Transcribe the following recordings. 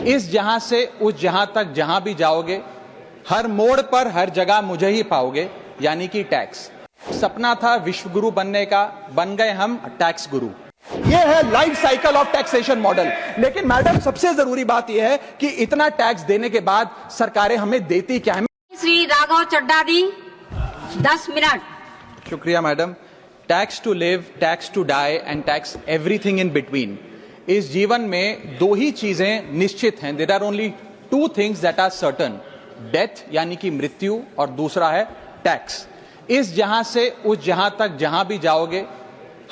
इस जहां से उस जहां तक जहां भी जाओगे, हर मोड़ पर हर जगह मुझे ही पाओगे, यानी कि टैक्स। सपना था विश्वगुरु बनने का, बन गए हम टैक्स गुरु। ये है life cycle of taxation model. लेकिन मैडम, सबसे जरूरी बात यह है कि इतना टैक्स देने के बाद सरकारें हमें देती क्या है? श्री राघव चड्डा दी 10 मिनट। शुक्रिया madam. Tax to live, tax to die and tax everything in between. इस जीवन में दो ही चीजें निश्चित हैं। There are only two things that are certain, death यानी कि मृत्यु, और दूसरा है टैक्स। इस जहां से उस जहां तक जहां भी जाओगे,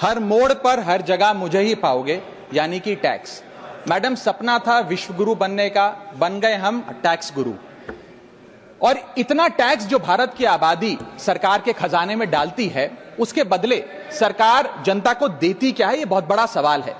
हर मोड़ पर हर जगह मुझे ही पाओगे, यानी कि टैक्स। मैडम, सपना था विश्वगुरु बनने का, बन गए हम टैक्स गुरु। और इतना टैक्स जो भारत की आबादी सरकार के खजाने में डालती है, उसके बदले सरकार जनता को देती क्या है, यह बहुत बड़ा सवाल है।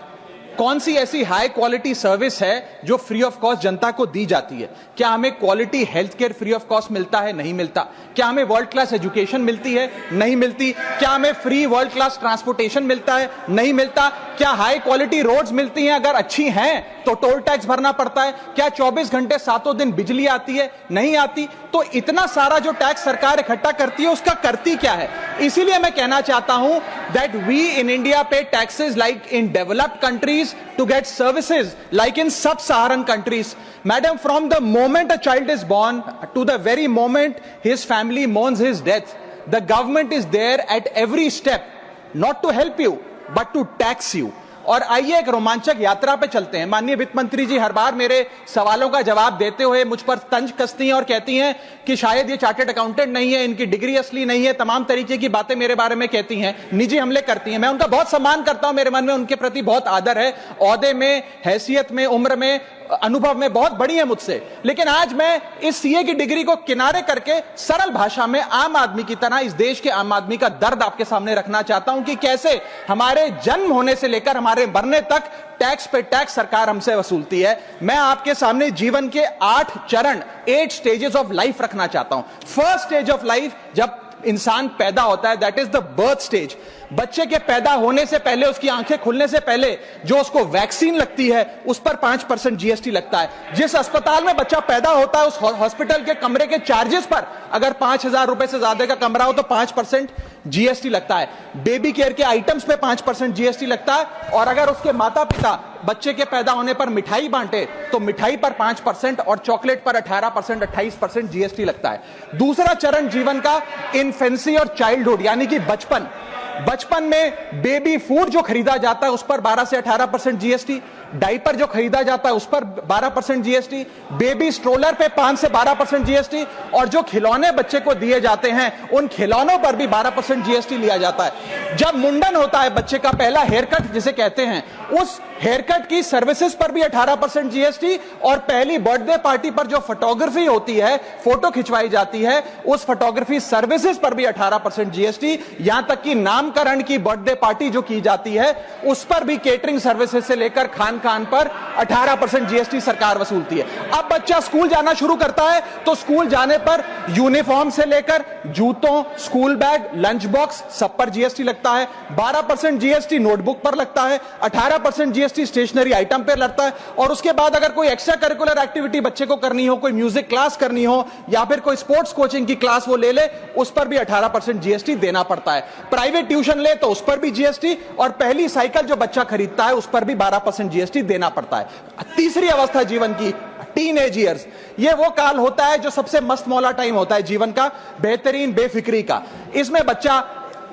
कौन सी ऐसी हाई क्वालिटी सर्विस है जो फ्री ऑफ कॉस्ट जनता को दी जाती है? क्या हमें quality health care free of cost मिलता है? नहीं मिलता। क्या हमें वर्ल्ड क्लास एजुकेशन मिलती है? नहीं मिलती। क्या हमें फ्री वर्ल्ड क्लास ट्रांसपोर्टेशन मिलता है? नहीं मिलता। क्या हाई क्वालिटी रोड्स मिलती हैं? अगर अच्छी हैं तो टोल टैक्स भरना पड़ता है। क्या 24 घंटे 7 दिन बिजली आती है? नहीं आती। तो इतना सारा जो टैक्स सरकार इकट्ठा करती है, उसका करती क्या है? इसीलिए मैं कहना चाहता हूं दैट वी इन इंडिया पे taxes like in developed countries to get services like in sub-Saharan countries. Madam, from the moment a child is born to the very moment his family mourns his death, the government is there at every step, not to help you but to tax you. और आइए एक रोमांचक यात्रा पे चलते हैं। माननीय वित्त मंत्री जी हर बार मेरे सवालों का जवाब देते हुए मुझ पर तंज कसती हैं और कहती हैं कि शायद ये चार्टर्ड अकाउंटेंट नहीं है, इनकी डिग्री असली नहीं है, तमाम तरीके की बातें मेरे बारे में कहती हैं, निजी हमले करती हैं। मैं उनका बहुत सम्मान करता हूं, मेरे मन में उनके प्रति बहुत आदर है। ओहदे में, हैसियत में, उम्र में, अनुभव में बहुत बड़ी है मुझसे। लेकिन आज मैं इस सीए की डिग्री को किनारे करके सरल भाषा में आम आदमी की तरह इस देश के आम आदमी का दर्द आपके सामने रखना चाहता हूं कि कैसे हमारे जन्म होने से लेकर हमारे मरने तक टैक्स पे टैक्स सरकार हमसे वसूलती है। मैं आपके सामने जीवन के 8 चरण, 8 स्टेजेस ऑफ लाइफ रखना चाहता हूं। फर्स्ट स्टेज ऑफ लाइफ, जब इंसान पैदा होता है, that is the birth stage. बच्चे के पैदा होने से पहले, उसकी आंखें खुलने से पहले जो उसको वैक्सीन लगती है, उस पर 5% जीएसटी लगता है। जिस अस्पताल में बच्चा पैदा होता है, उस हॉस्पिटल के कमरे के चार्जेस पर अगर 5,000 रुपए से ज्यादा का कमरा हो तो 5% जीएसटी लगता है। बेबी केयर के आइटम्स पे 5% जीएसटी लगता है। और अगर उसके माता पिता बच्चे के पैदा होने पर मिठाई बांटे तो मिठाई पर 5% और चॉकलेट पर 18%, 28% जीएसटी लगता है। दूसरा चरण जीवन का इन्फेंसी और चाइल्डहुड यानी कि बचपन। बचपन में बेबी फूड जो खरीदा जाता है उस पर 12 से 18% जीएसटी, डाइपर जो खरीदा जाता है उस पर 12% जीएसटी, बेबी स्ट्रोलर पे 5 से 12% जीएसटी, और जो खिलौने बच्चे को दिए जाते हैं उन खिलौनों पर भी 12% जीएसटी लिया जाता है। जब मुंडन होता है बच्चे का, पहला हेयर कट जिसे कहते हैं, उस हेयर कट की सर्विसेज पर भी 18% जीएसटी, और पहली बर्थडे पार्टी पर जो फोटोग्राफी होती है, फोटो खिंचवाई जाती है, उस फोटोग्राफी सर्विसेज पर भी 18% जीएसटी। यहां तक कि नामकरण की बर्थडे पार्टी जो की जाती है उस पर भी केटरिंग सर्विसेज से लेकर खान पर 18% जीएसटी सरकार वसूलती है। अब बच्चा स्कूल जाना शुरू करता है तो स्कूल जाने पर यूनिफॉर्म से लेकर जूतों, स्कूल बैग, लंच बॉक्स, सब पर जीएसटी लगता है। 12% जीएसटी नोटबुक पर लगता है, 18% जीएसटी स्टेशनरी आइटम पर लगता है। और उसके बाद अगर कोई एक्स्ट्रा करिकुलर एक्टिविटी बच्चे को करनी हो, कोई म्यूजिक क्लास करनी हो या फिर कोई स्पोर्ट्स कोचिंग की क्लास वो ले ले, उस पर भी 18% जीएसटी देना पड़ता है। प्राइवेट ट्यूशन ले तो उस पर भी जीएसटी, और पहली साइकिल जो बच्चा खरीदता है उस पर भी 12% जीएसटी देना पड़ता है। तीसरी अवस्था जीवन की, टीनेज ईयर्स, ये वो काल होता है जो सबसे मस्त मौला टाइम होता है जीवन का, बेहतरीन बेफिक्री का। इसमें बच्चा,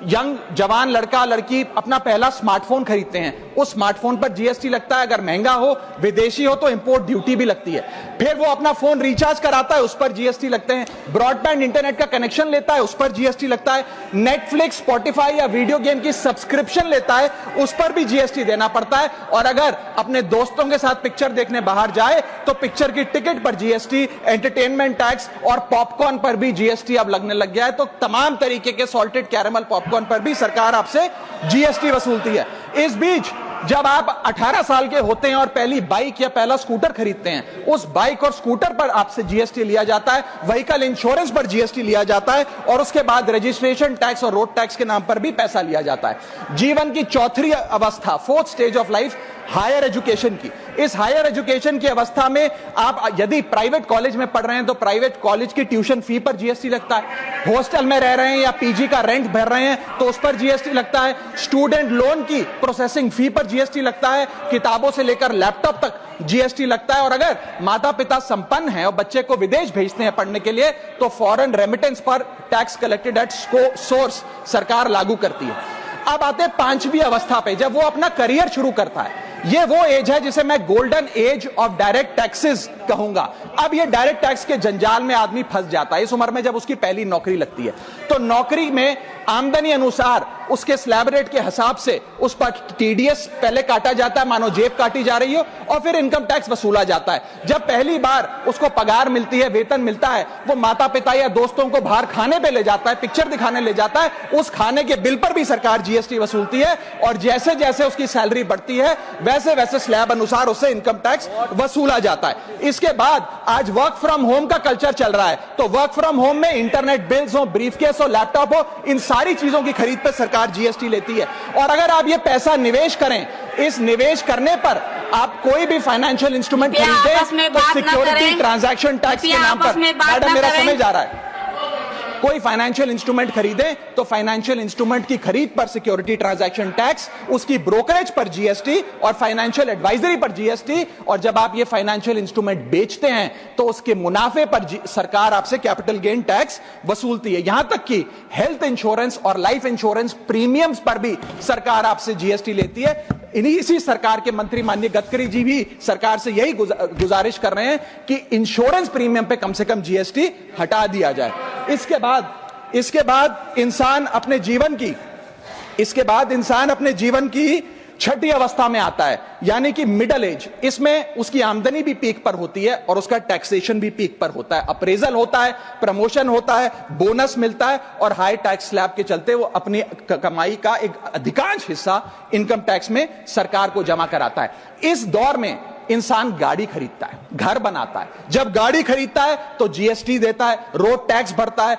यंग जवान लड़का लड़की अपना पहला स्मार्टफोन खरीदते हैं। उस स्मार्टफोन पर जीएसटी लगता है, अगर महंगा हो, विदेशी हो तो इंपोर्ट ड्यूटी भी लगती है। फिर वो अपना फोन रिचार्ज कराता है, उस पर जीएसटी लगते हैं। ब्रॉडबैंड इंटरनेट का कनेक्शन लेता है, उस पर जीएसटी लगता है। नेटफ्लिक्स, स्पॉटिफाई या वीडियो गेम की सब्सक्रिप्शन लेता है, उस पर भी जीएसटी देना पड़ता है। और अगर अपने दोस्तों के साथ पिक्चर देखने बाहर जाए तो पिक्चर की टिकट पर जीएसटी, एंटरटेनमेंट टैक्स और पॉपकॉर्न पर भी जीएसटी अब लगने लग गया है। तो तमाम तरीके के सॉल्टेड कैरेमल पॉपकॉर्न पर भी सरकार आपसे जीएसटी वसूलती है। इस बीच जब आप 18 साल के होते हैं और पहली बाइक या पहला स्कूटर खरीदते हैं, उस बाइक और स्कूटर पर आपसे जीएसटी लिया जाता है, व्हीकल इंश्योरेंस पर जीएसटी लिया जाता है, और उसके बाद रजिस्ट्रेशन टैक्स और रोड टैक्स के नाम पर भी पैसा लिया जाता है। जीवन की चौथी अवस्था, fourth stage of life, higher education की। इस हायर एजुकेशन की अवस्था में आप यदि प्राइवेट कॉलेज में पढ़ रहे हैं तो प्राइवेट कॉलेज की ट्यूशन फी पर जीएसटी लगता है, हॉस्टल में रह रहे हैं या पीजी का रेंट भर रहे हैं तो उस पर जीएसटी लगता है, स्टूडेंट लोन की प्रोसेसिंग फी पर जीएसटी लगता है, किताबों से लेकर लैपटॉप तक जीएसटी लगता है, और अगर माता पिता संपन्न हैं और बच्चे को विदेश भेजते हैं पढ़ने के लिए तो फॉरेन रेमिटेंस पर टैक्स कलेक्टेड एट सोर्स सरकार लागू करती है। अब आते हैं पांचवी अवस्था पे, जब वो अपना करियर शुरू करता है। ये वो एज है जिसे मैं golden age of direct taxes कहूंगा। अब ये डायरेक्ट टैक्स के जंजाल में आदमी फंस जाता है इस उम्र में, जब उसकी पहली नौकरी लगती है तो नौकरी में आमदनी अनुसार उसके स्लैब रेट के हिसाब से उस पर टीडीएस पहले काटा जाता है, मानो जेब काटी जा रही हो, और फिर इनकम टैक्स वसूला जाता है। जब पहली बार उसको पगार मिलती है, वेतन मिलता है, वो माता पिता या दोस्तों को बाहर खाने पे ले जाता है, पिक्चर दिखाने ले जाता है, उस खाने के बिल पर भी सरकार जीएसटी वसूलती है, और जैसे जैसे उसकी सैलरी बढ़ती है वैसे वैसे स्लैब अनुसार उससे इनकम टैक्स वसूला जाता है। इसके बाद आज वर्क फ्रॉम होम का कल्चर चल रहा है, तो वर्क फ्रॉम होम में इंटरनेट बिल्स हो, ब्रीफकेस हो, लैपटॉप हो, इन सारी चीजों की खरीद पर सरकार जीएसटी लेती है। और अगर आप ये पैसा निवेश करें, इस निवेश करने पर आप कोई भी फाइनेंशियल इंस्ट्रूमेंट खरीदें तो सिक्योरिटी ट्रांजैक्शन टैक्स के नाम पर, मैडम मेरा समय जा रहा है, कोई फाइनेंशियल इंस्ट्रूमेंट खरीदें तो फाइनेंशियल इंस्ट्रूमेंट की खरीद पर सिक्योरिटी ट्रांजैक्शन टैक्स, उसकी ब्रोकरेज पर जीएसटी और फाइनेंशियल एडवाइजरी पर जीएसटी, और जब आप ये फाइनेंशियल इंस्ट्रूमेंट बेचते हैं तो उसके मुनाफे पर सरकार आपसे कैपिटल गेन टैक्स वसूलती है। यहां तक कि हेल्थ इंश्योरेंस और लाइफ इंश्योरेंस प्रीमियम्स पर भी सरकार आपसे जीएसटी लेती है। इसी सरकार के मंत्री माननीय गडकरी जी भी सरकार से यही गुजारिश कर रहे हैं कि इंश्योरेंस प्रीमियम पे कम से कम जीएसटी हटा दिया जाए। इसके बाद इंसान अपने जीवन की छठी अवस्था में आता है, यानी कि मिडिल एज। इसमें उसकी आमदनी भी पीक पर होती है और उसका टैक्सेशन भी पीक पर होता है, अप्रेजल होता है, प्रमोशन होता है, बोनस मिलता है, और हाई टैक्स स्लैब के चलते वो अपनी कमाई का एक अधिकांश हिस्सा इनकम टैक्स में सरकार को जमा कराता है। इस दौर में इंसान गाड़ी खरीदता है, घर बनाता है, जब गाड़ी खरीदता है तो जीएसटी देता है, रोड टैक्स भरता है,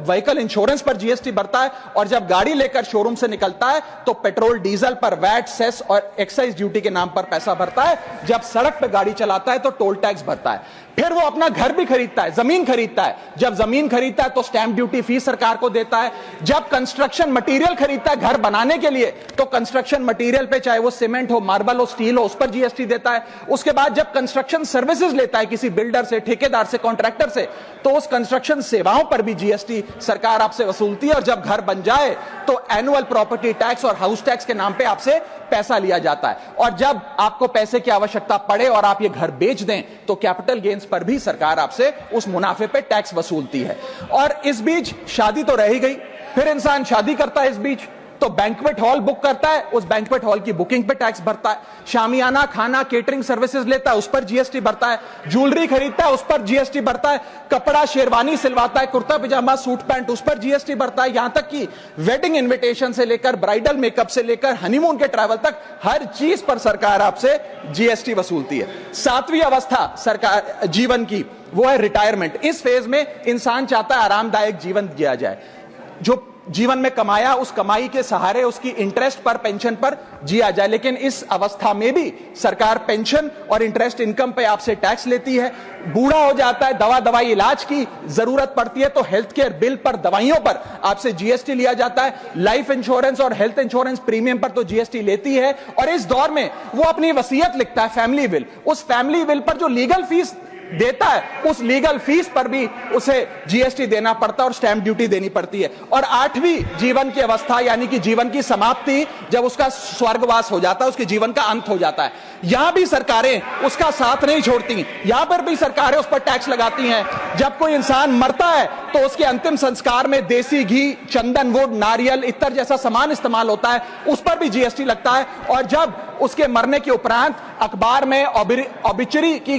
व्हीकल इंश्योरेंस पर जीएसटी भरता है, और जब गाड़ी लेकर शोरूम से निकलता है तो पेट्रोल डीजल पर वैट, सेस और एक्साइज ड्यूटी के नाम पर पैसा भरता है। जब सड़क पर गाड़ी चलाता है तो टोल टैक्स भरता है। फिर वो अपना घर भी खरीदता है, जमीन खरीदता है, जब जमीन खरीदता है तो स्टैंप ड्यूटी फीस सरकार को देता है। जब कंस्ट्रक्शन मटेरियल खरीदता है घर बनाने के लिए तो कंस्ट्रक्शन मटेरियल पे, चाहे वो सीमेंट हो, मार्बल हो, स्टील हो, उस पर जीएसटी देता है। उसके बाद जब कंस्ट्रक्शन सर्विसेज लेता है किसी बिल्डर से, ठेकेदार से, कॉन्ट्रैक्टर से, तो उस कंस्ट्रक्शन सेवाओं पर भी जीएसटी सरकार आपसे वसूलती है। और जब घर बन जाए तो एनुअल प्रॉपर्टी टैक्स और हाउस टैक्स के नाम पे आपसे पैसा लिया जाता है। और जब आपको पैसे की आवश्यकता पड़े और आप ये घर बेच दें तो कैपिटल गेन्स पर भी सरकार आपसे उस मुनाफे पे टैक्स वसूलती है। और इस बीच शादी तो रह ही गई, फिर इंसान शादी करता है, इस बीच तो बैंक्वेट हॉल बुक करता है, उस बैंक्वेट हॉल की बुकिंग पे टैक्स भरता है, शामियाना, खाना, केटरिंग सर्विसेज लेता है, उस पर जीएसटी भरता है, ज्वेलरी खरीदता है, उस पर जीएसटी भरता है, कपड़ा शेरवानी सिलवाता है, कुर्ता पजामा, सूट पैंट, उस पर जीएसटी भरता है। यहां तक कि वेडिंग इन्विटेशन से लेकर ब्राइडल मेकअप से लेकर हनीमून के ट्रैवल तक हर चीज पर सरकार आपसे जीएसटी वसूलती है। सातवीं अवस्था सरकार जीवन की वो है रिटायरमेंट। इस फेज में इंसान चाहता है आरामदायक जीवन जिया जाए, जो जीवन में कमाया उस कमाई के सहारे उसकी इंटरेस्ट पर, पेंशन पर जिया जाए। लेकिन इस अवस्था में भी सरकार पेंशन और इंटरेस्ट इनकम पे आपसे टैक्स लेती है। बूढ़ा हो जाता है, दवाई इलाज की जरूरत पड़ती है तो हेल्थ केयर बिल पर, दवाइयों पर आपसे जीएसटी लिया जाता है। लाइफ इंश्योरेंस और हेल्थ इंश्योरेंस प्रीमियम पर तो जीएसटी लेती है। और इस दौर में वो अपनी वसीयत लिखता है, फैमिली विल, उस फैमिली विल पर जो लीगल फीस देता है उस लीगल फीस पर भी उसे जीएसटी देना पड़ता है और स्टैंप ड्यूटी देनी पड़ती है। और आठवीं जीवन की अवस्था, यानी कि जीवन की समाप्ति, जब उसका स्वर्गवास हो जाता है, उसके जीवन का अंत हो जाता है, यहां भी सरकारें उसका साथ नहीं छोड़ती, यहां पर भी सरकारें उस पर टैक्स लगाती हैं। जब कोई इंसान मरता है तो उसके अंतिम संस्कार में देसी घी, चंदन वुड, नारियल, इत्तर जैसा सामान इस्तेमाल होता है, उस पर भी जीएसटी लगता है। और जब उसके मरने के उपरांत अखबार में ऑबिचरी की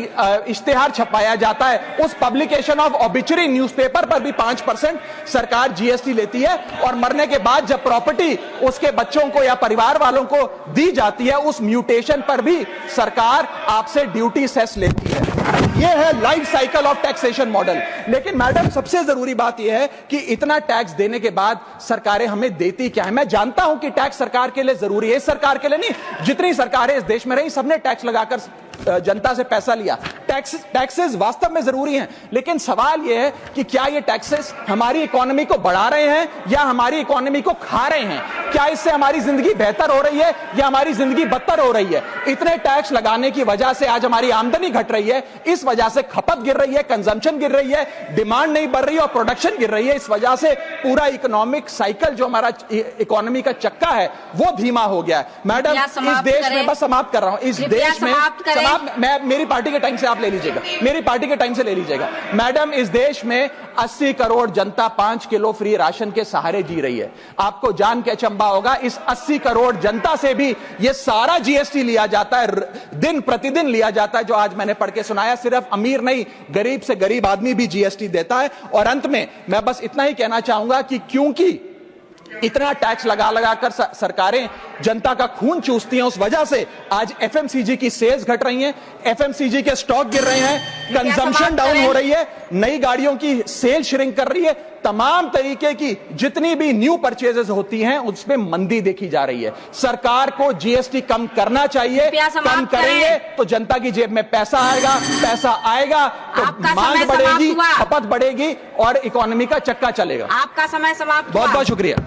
इश्तेहार छपाया जाता है, उस पब्लिकेशन ऑफ ऑबिचरी न्यूज़पेपर पर भी 5% सरकार जीएसटी लेती है। और मरने के बाद जब प्रॉपर्टी उसके बच्चों को या परिवार वालों को दी जाती है, उस म्यूटेशन पर भी सरकार आपसे ड्यूटी सेस लेती है। ये है life cycle of taxation model. लेकिन मैडम सबसे जरूरी बात यह है कि इतना टैक्स देने के बाद सरकारें हमें देती क्या है। मैं जानता हूं कि टैक्स सरकार के लिए जरूरी है, इस सरकार के लिए नहीं, जितनी सरकारें इस देश में रही सबने टैक्स लगाकर जनता से पैसा लिया। टैक्सेस वास्तव में जरूरी हैं, लेकिन सवाल यह है कि क्या ये टैक्सेस हमारी इकोनॉमी को बढ़ा रहे हैं या हमारी इकोनॉमी को खा रहे हैं? क्या इससे हमारी जिंदगी बेहतर हो रही है या हमारी जिंदगी बदतर हो रही है? इतने टैक्स लगाने की वजह से आज हमारी आमदनी घट रही है, इस वजह से खपत गिर रही है, कंजम्पशन गिर रही है, डिमांड नहीं बढ़ रही है और प्रोडक्शन गिर रही है। इस वजह से पूरा इकोनॉमिक साइकिल जो हमारा इकोनॉमी का चक्का है वो धीमा हो गया है। मैडम इस देश में, बस समाप्त कर रहा हूं, इस देश में मैं मेरी पार्टी के टाइम से आप ले लीजिएगा, मेरी पार्टी के टाइम से ले लीजिएगा। मैडम इस देश में 80 करोड़ जनता 5 किलो फ्री राशन के सहारे जी रही है। आपको जान के अचंभा होगा, इस 80 करोड़ जनता से भी ये सारा जीएसटी लिया जाता है, दिन प्रतिदिन लिया जाता है, जो आज मैंने पढ़ के सुनाया। सिर्फ अमीर नहीं, गरीब से गरीब आदमी भी जीएसटी देता है। और अंत में मैं बस इतना ही कहना चाहूंगा कि क्योंकि इतना टैक्स लगा लगाकर सरकारें जनता का खून चूसती हैं, उस वजह से आज एफएमसीजी की सेल्स घट रही हैं, एफएमसीजी के स्टॉक गिर रहे हैं, कंजम्पशन डाउन हो रही है, नई गाड़ियों की सेल श्रिंक कर रही है, तमाम तरीके की जितनी भी न्यू परचेजेस होती हैं उसमें मंदी देखी जा रही है। सरकार को जीएसटी कम करना चाहिए, कम करेंगे तो जनता की जेब में पैसा आएगा, पैसा आएगा तो मांग बढ़ेगी, खपत बढ़ेगी और इकोनॉमी का चक्का चलेगा। आपका समय समाप्त। बहुत बहुत शुक्रिया।